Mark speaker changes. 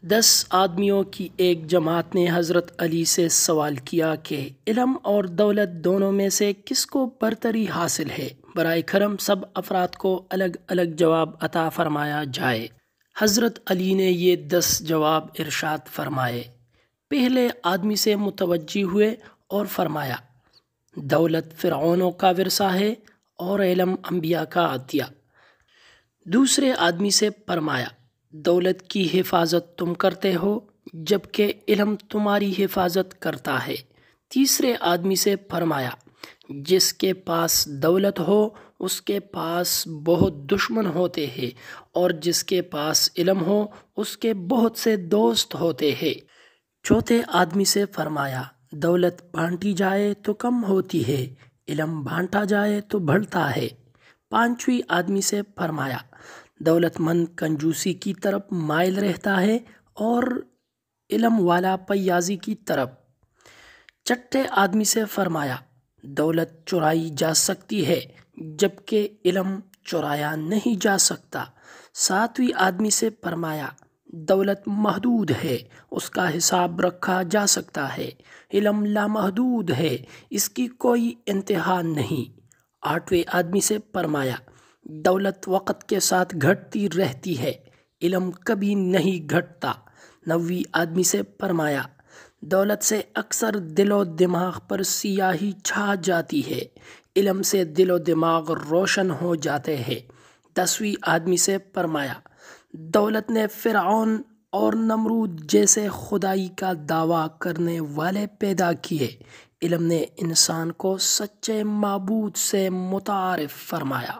Speaker 1: 10 آدمیوں کی ایک جماعت نے حضرت علی سے سوال کیا کہ علم اور دولت دونوں میں سے کس کو برتری حاصل ہے؟ برائے کرم سب افراد کو الگ الگ جواب عطا فرمایا جائے۔ حضرت علی نے یہ 10 جواب ارشاد فرمائے۔ پہلے آدمی سے متوجہ ہوئے اور فرمایا، دولت فرعونوں کا ورثہ ہے اور علم انبیاء کا عطیہ۔ دوسرے آدمی سے فرمایا، دولت کی حفاظت تم کرتے ہو جبکہ علم تمہاری حفاظت کرتا ہے۔ تیسرے آدمی سے فرمایا، جس کے پاس دولت ہو اس کے پاس بہت دشمن ہوتے ہیں اور جس کے پاس علم ہو اس کے بہت سے دوست ہوتے ہیں۔ چوتھے آدمی سے فرمایا، دولت بانٹی جائے تو کم ہوتی ہے، علم بانٹا جائے تو بڑھتا ہے۔ پانچویں آدمی سے فرمایا، دولت مند کنجوسی کی طرف مائل رہتا ہے اور علم والا پیازی کی طرف۔ چھٹے آدمی سے فرمایا، دولت چرائی جا سکتی ہے جبکہ علم چرایا نہیں جا سکتا۔ ساتویں آدمی سے فرمایا، دولت محدود ہے، اس کا حساب رکھا جا سکتا ہے، علم لامحدود ہے، اس کی کوئی انتہا نہیں۔ آٹھویں آدمی سے فرمایا، دولت وقت کے ساتھ گھٹتی رہتی ہے، علم کبھی نہیں گھٹتا۔ نویں آدمی سے فرمایا، دولت سے اکثر دل و دماغ پر سیاہی چھا جاتی ہے، علم سے دل و دماغ روشن ہو جاتے ہیں۔ 10ویں آدمی سے فرمایا، دولت نے فرعون اور نمرود جیسے خدائی کا دعویٰ کرنے والے پیدا کیے، علم نے انسان کو سچے معبود سے متعارف فرمایا۔